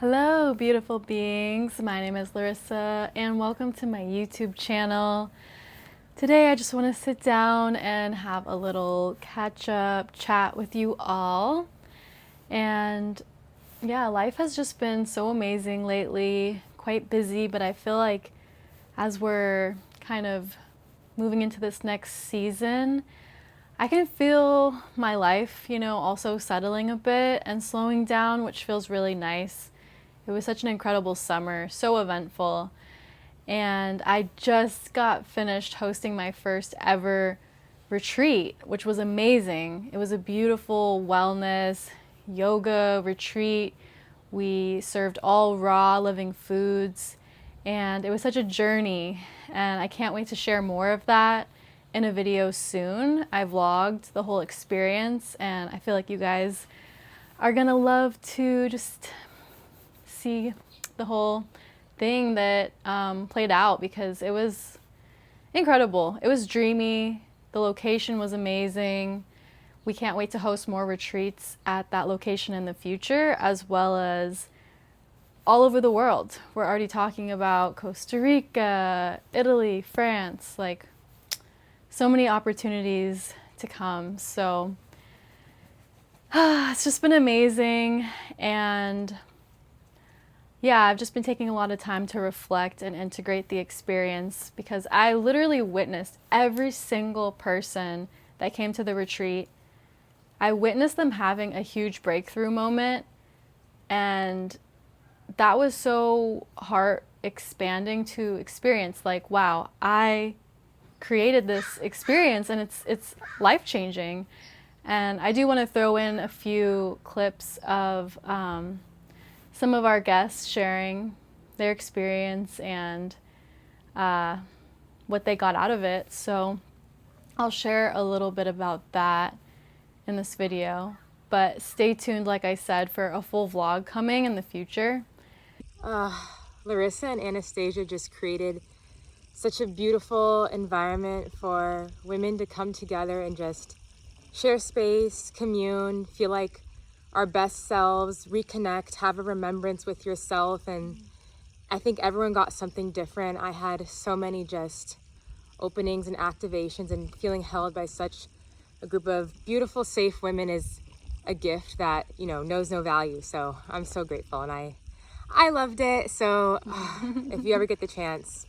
Hello, beautiful beings. My name is Larissa, and welcome to my YouTube channel. Today, I just want to sit down and have a little catch-up chat with you all. And yeah, life has just been so amazing lately, quite busy, but I feel like as we're kind of moving into this next season, I can feel my life, also settling a bit and slowing down, which feels really nice. It was such an incredible summer, so eventful. And I just got finished hosting my first ever retreat, which was amazing. It was a beautiful wellness yoga retreat. We served all raw living foods, and it was such a journey. And I can't wait to share more of that in a video soon. I vlogged the whole experience, and I feel like you guys are gonna love to just see the whole thing that played out, because it was incredible. It was dreamy. The location was amazing. We can't wait to host more retreats at that location in the future, as well as all over the world. We're already talking about Costa Rica, Italy, France, like so many opportunities to come. So it's just been amazing. And yeah, I've just been taking a lot of time to reflect and integrate the experience, because I literally witnessed every single person that came to the retreat. I witnessed them having a huge breakthrough moment, and that was so heart expanding to experience. Like, wow, I created this experience and it's life changing. And I do want to throw in a few clips of some of our guests sharing their experience and what they got out of it. So I'll share a little bit about that in this video, but stay tuned, like I said, for a full vlog coming in the future. Larissa and Anastasia just created such a beautiful environment for women to come together and just share space, commune, feel like our best selves, reconnect, have a remembrance with yourself. And I think everyone got something different. I had so many just openings and activations, and feeling held by such a group of beautiful, safe women is a gift that, knows no value. So I'm so grateful, and I loved it. So if you ever get the chance,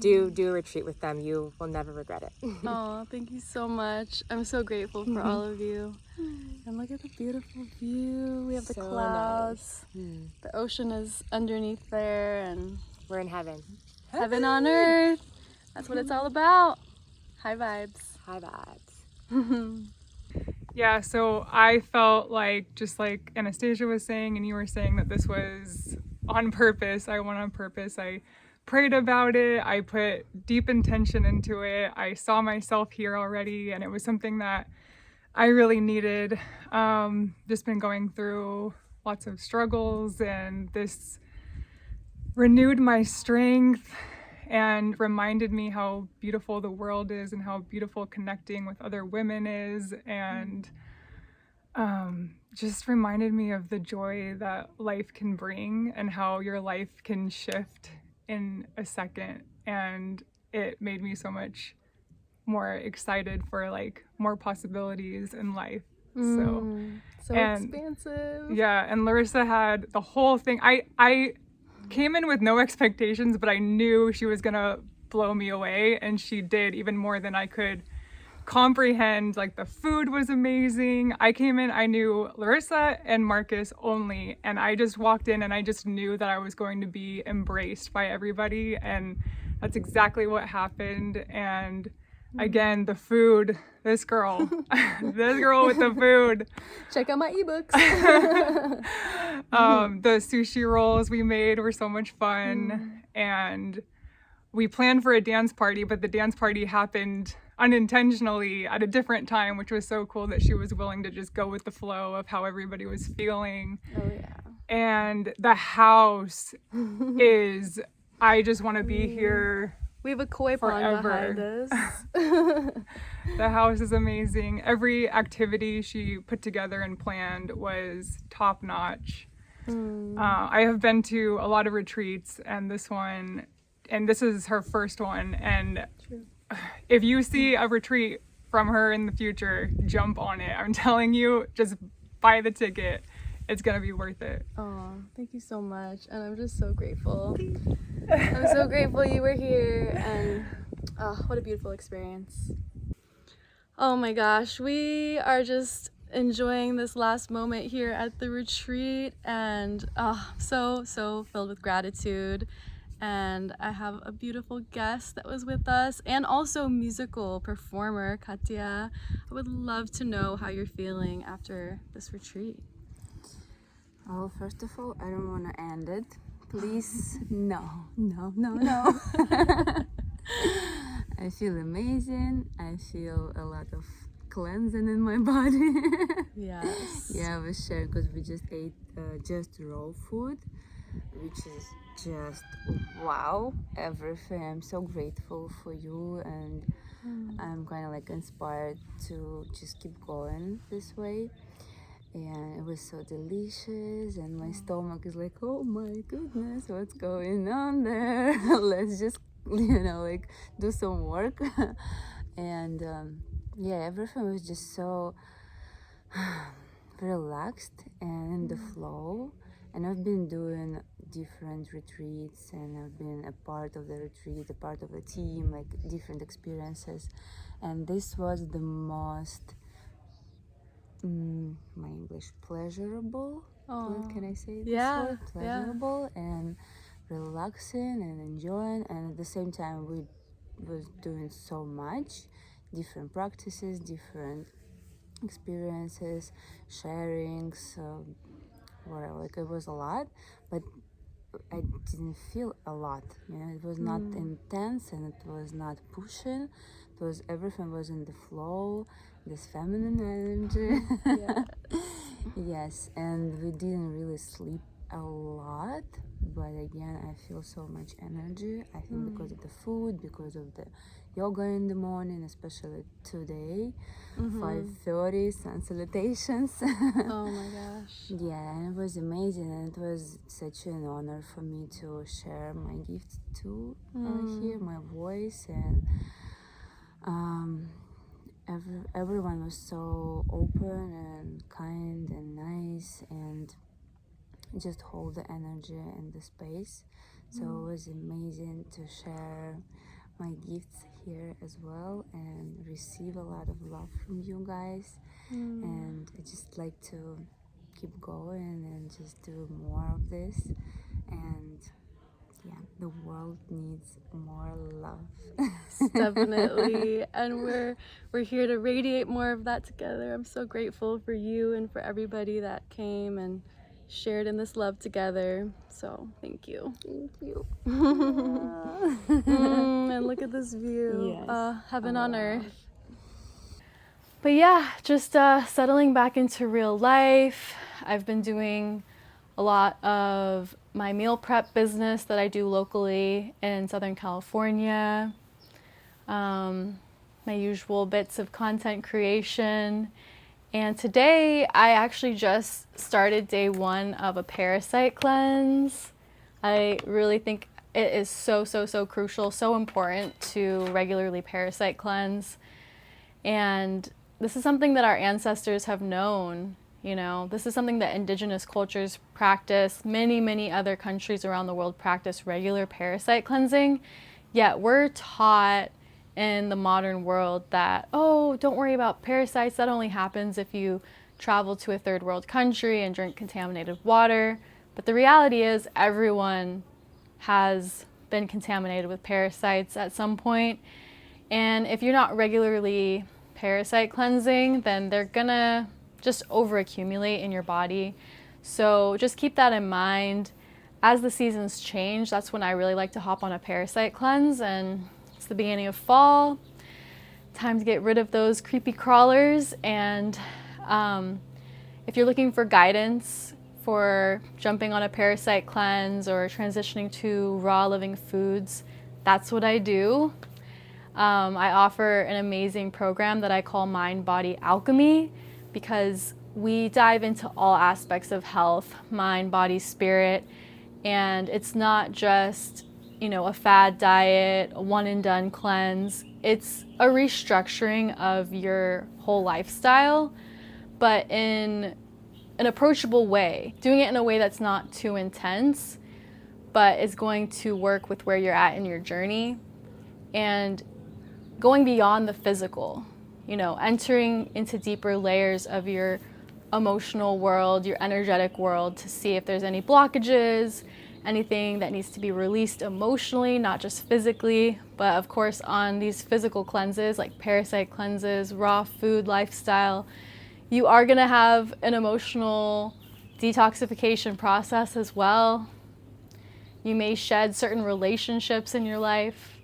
do a retreat with them. You will never regret it. Oh, thank you so much. I'm so grateful for all of you. And look at the beautiful view. We have the clouds. Nice. The ocean is underneath there, and We're in heaven. heaven on earth. That's what it's all about. High vibes. High vibes. Yeah, so I felt like, just like Anastasia was saying and you were saying, that this was on purpose. I went on purpose. I prayed about it. I put deep intention into it. I saw myself here already, and it was something that I really needed. Just been going through lots of struggles, and this renewed my strength and reminded me how beautiful the world is and how beautiful connecting with other women is, and just reminded me of the joy that life can bring and how your life can shift in a second. And it made me so much more excited for like more possibilities in life. So Expansive. Yeah, and Larissa had the whole thing. I came in with no expectations, but I knew she was gonna blow me away, and she did, even more than I could comprehend. Like, the food was amazing. I came in, I knew Larissa and Marcus only, and I just walked in and I just knew that I was going to be embraced by everybody, and that's exactly what happened. And again, the food, this girl with the food. Check out my ebooks. The sushi rolls we made were so much fun. And we planned for a dance party, but the dance party happened unintentionally at a different time, which was so cool that she was willing to just go with the flow of how everybody was feeling. Oh yeah. And the house is, I just want to be here. We have a koi pond behind us. The house is amazing. Every activity she put together and planned was top notch. I have been to a lot of retreats, and this is her first one. And if you see a retreat from her in the future, jump on it. I'm telling you, just buy the ticket. It's gonna be worth it. Oh, thank you so much. And I'm just so grateful. I'm so grateful you were here, and what a beautiful experience. Oh my gosh, we are just enjoying this last moment here at the retreat, and so filled with gratitude. And I have a beautiful guest that was with us, and also musical performer Katya. I would love to know how you're feeling after this retreat. Well, first of all, I don't want to end it. Please, no. I feel amazing. I feel a lot of cleansing in my body. Yes. Yeah, I was sharing because we just ate just raw food, which is just wow, everything. I'm so grateful for you, and I'm kind of like inspired to just keep going this way. And it was so delicious, and my stomach is like, oh my goodness, what's going on there? Let's just like do some work. And yeah, everything was just so relaxed and in the flow. And I've been doing different retreats, and I've been a part of the retreat, a part of the team, like different experiences. And this was the most my English pleasurable. What can I say? This word? Pleasurable and relaxing and enjoying, and at the same time we was doing so much different practices, different experiences, sharing. So whatever, like it was a lot, but I didn't feel a lot. It was not intense, and it was not pushing. It was everything was in the flow, this feminine energy. Yes, and we didn't really sleep a lot, but again, I feel so much energy. I think because of the food, because of the yoga in the morning, especially today, 5:30 sun salutations. Oh my gosh. Yeah, and it was amazing, and it was such an honor for me to share my gifts too here, my voice, and everyone was so open and kind and nice, and just hold the energy in the space. So it was amazing to share my gifts here as well and receive a lot of love from you guys. And I just like to keep going and just do more of this. And yeah, the world needs more love. Definitely. And we're here to radiate more of that together. I'm so grateful for you and for everybody that came and shared in this love together. So thank you. Thank you. And look at this view. Yes. Heaven on earth. But yeah, just settling back into real life. I've been doing a lot of my meal prep business that I do locally in Southern California. My usual bits of content creation. And today I actually just started day 1 of a Parasite cleanse. I really think it is so crucial, so important to regularly Parasite cleanse. And this is something that our ancestors have known. This is something that indigenous cultures practice. Many other countries around the world practice regular parasite cleansing. Yet we're taught in the modern world that, oh, don't worry about parasites. That only happens if you travel to a third world country and drink contaminated water. But the reality is everyone has been contaminated with parasites at some point. And if you're not regularly parasite cleansing, then they're gonna just overaccumulate in your body. So just keep that in mind. As the seasons change, that's when I really like to hop on a parasite cleanse, and it's the beginning of fall. Time to get rid of those creepy crawlers. And if you're looking for guidance for jumping on a parasite cleanse or transitioning to raw living foods, that's what I do. I offer an amazing program that I call Mind-Body-Alchemy, because we dive into all aspects of health, mind, body, spirit, and it's not just, a fad diet, a one and done cleanse. It's a restructuring of your whole lifestyle, but in an approachable way, doing it in a way that's not too intense, but is going to work with where you're at in your journey, and going beyond the physical, entering into deeper layers of your emotional world, your energetic world, to see if there's any blockages, anything that needs to be released emotionally, not just physically. But of course, on these physical cleanses, like parasite cleanses, raw food lifestyle, you are going to have an emotional detoxification process as well. You may shed certain relationships in your life,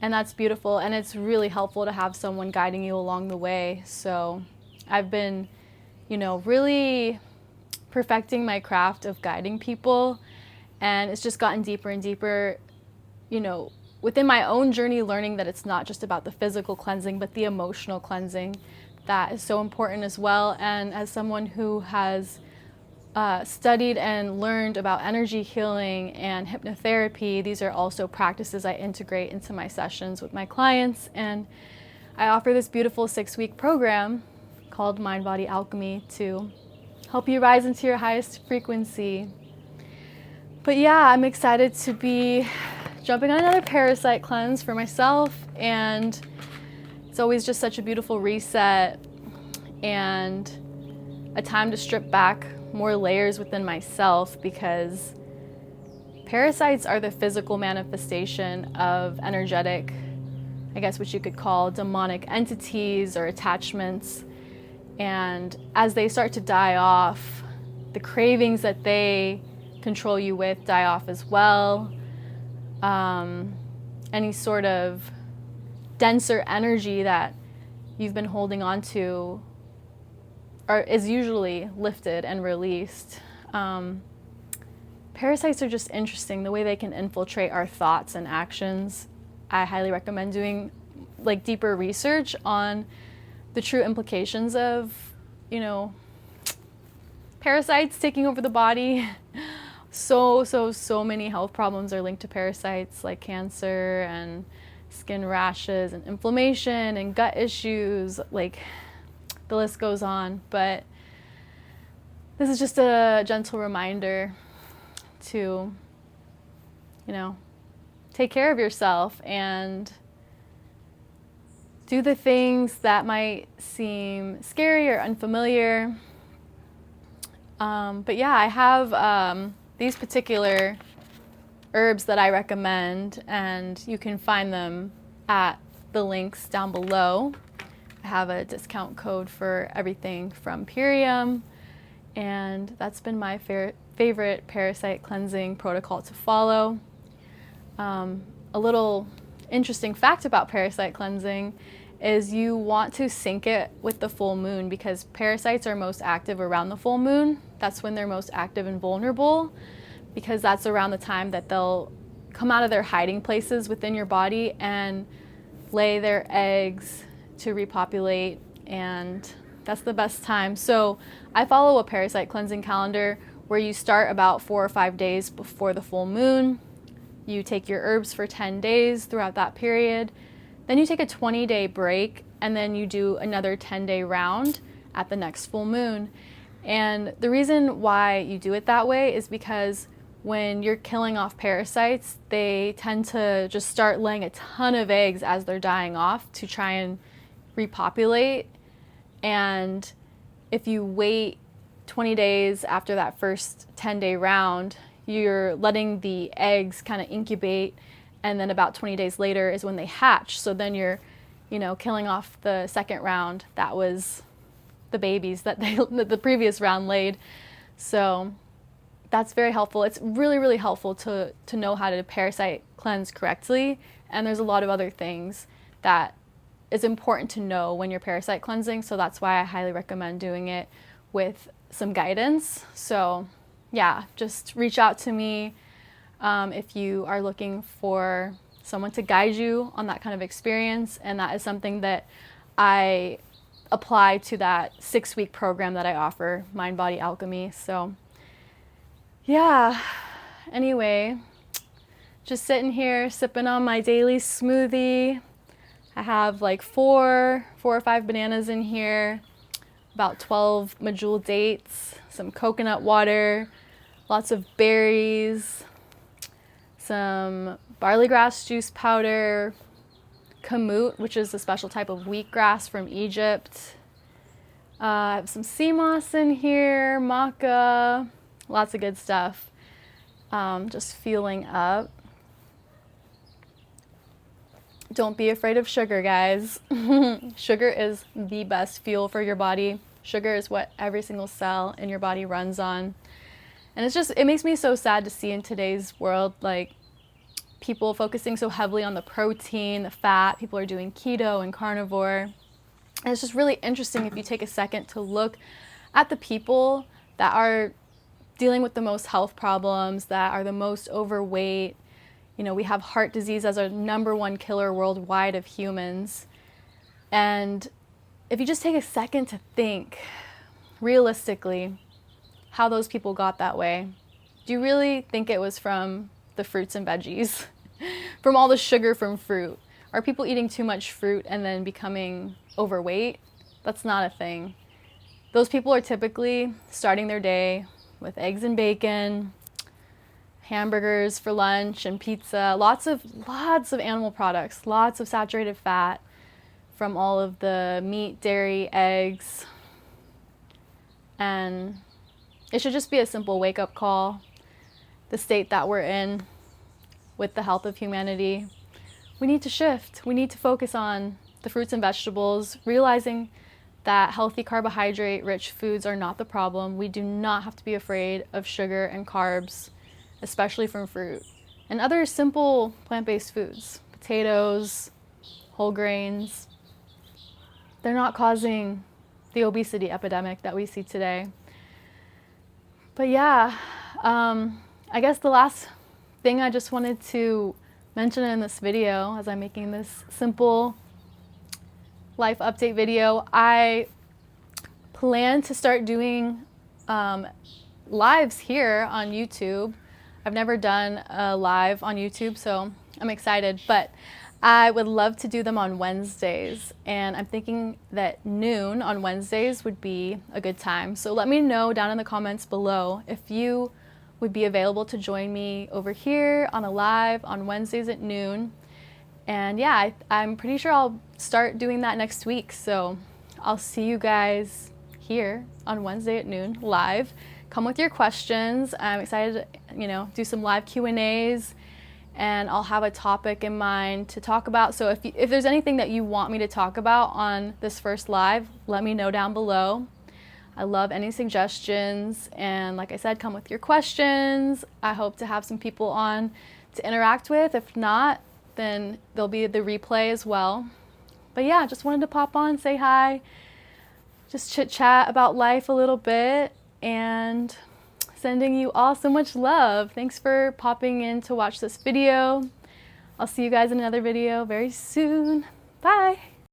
and that's beautiful, and it's really helpful to have someone guiding you along the way. So I've been, really perfecting my craft of guiding people, and it's just gotten deeper and deeper, within my own journey, learning that it's not just about the physical cleansing, but the emotional cleansing that is so important as well. And as someone who has studied and learned about energy healing and hypnotherapy, these are also practices I integrate into my sessions with my clients. And I offer this beautiful 6-week program called Mind-Body-Alchemy to help you rise into your highest frequency. But yeah, I'm excited to be jumping on another parasite cleanse for myself, and it's always just such a beautiful reset and a time to strip back more layers within myself, because parasites are the physical manifestation of energetic, I guess what you could call demonic entities or attachments. And as they start to die off, the cravings that they control you with die off as well. Any sort of denser energy that you've been holding on to is usually lifted and released. Parasites are just interesting, the way they can infiltrate our thoughts and actions. I highly recommend doing deeper research on the true implications of, parasites taking over the body. So many health problems are linked to parasites, like cancer and skin rashes and inflammation and gut issues, the list goes on. But this is just a gentle reminder to, take care of yourself and do the things that might seem scary or unfamiliar. But yeah, I have these particular herbs that I recommend, and you can find them at the links down below. I have a discount code for everything from Purium, and that's been my favorite parasite cleansing protocol to follow. A little interesting fact about parasite cleansing is you want to sync it with the full moon, because parasites are most active around the full moon. That's when they're most active and vulnerable, because that's around the time that they'll come out of their hiding places within your body and lay their eggs to repopulate, and that's the best time. So I follow a parasite cleansing calendar where you start about 4 or 5 days before the full moon. You take your herbs for 10 days throughout that period. Then you take a 20-day break, and then you do another 10-day round at the next full moon. And the reason why you do it that way is because when you're killing off parasites, they tend to just start laying a ton of eggs as they're dying off to try and repopulate. And if you wait 20 days after that first 10-day round, you're letting the eggs kind of incubate, and then about 20 days later is when they hatch. So then you're, killing off the second round. That was the babies that the previous round laid. So that's very helpful. It's really, really helpful to know how to parasite cleanse correctly. And there's a lot of other things that is important to know when you're parasite cleansing. So that's why I highly recommend doing it with some guidance. So yeah, just reach out to me if you are looking for someone to guide you on that kind of experience. And that is something that I apply to that 6-week program that I offer, Mind-Body-Alchemy. So yeah, anyway, just sitting here sipping on my daily smoothie. I have like four or five bananas in here, about 12 medjool dates, some coconut water, lots of berries, some barley grass juice powder, kamut, which is a special type of wheatgrass from Egypt. I have some sea moss in here, maca, lots of good stuff. Just fueling up. Don't be afraid of sugar, guys. Sugar is the best fuel for your body. Sugar is what every single cell in your body runs on. And it makes me so sad to see in today's world, like, people focusing so heavily on the protein, the fat. People are doing keto and carnivore. And it's just really interesting if you take a second to look at the people that are dealing with the most health problems, that are the most overweight. You know, we have heart disease as our #1 killer worldwide of humans. And if you just take a second to think realistically how those people got that way, do you really think it was from the fruits and veggies, from all the sugar from fruit? Are people eating too much fruit and then becoming overweight? That's not a thing. Those people are typically starting their day with eggs and bacon, hamburgers for lunch and pizza, lots of animal products, lots of saturated fat from all of the meat, dairy, eggs. And it should just be a simple wake-up call, the state that we're in with the health of humanity. We need to shift. We need to focus on the fruits and vegetables, realizing that healthy carbohydrate-rich foods are not the problem. We do not have to be afraid of sugar and carbs, especially from fruit and other simple plant-based foods. Potatoes, whole grains. They're not causing the obesity epidemic that we see today. But yeah, I guess the last thing I just wanted to mention in this video, as I'm making this simple life update video, I plan to start doing lives here on YouTube. I've never done a live on YouTube, so I'm excited, but I would love to do them on Wednesdays, and I'm thinking that noon on Wednesdays would be a good time. So let me know down in the comments below if you would be available to join me over here on a live on Wednesdays at noon. And yeah, I'm pretty sure I'll start doing that next week. So I'll see you guys here on Wednesday at noon live. Come with your questions. I'm excited to, do some live Q&As, and I'll have a topic in mind to talk about. So if there's anything that you want me to talk about on this first live, let me know down below. I love any suggestions, and like I said, come with your questions. I hope to have some people on to interact with. If not, then there'll be the replay as well. But yeah, just wanted to pop on, say hi, just chit chat about life a little bit, and sending you all so much love. Thanks for popping in to watch this video. I'll see you guys in another video very soon. Bye.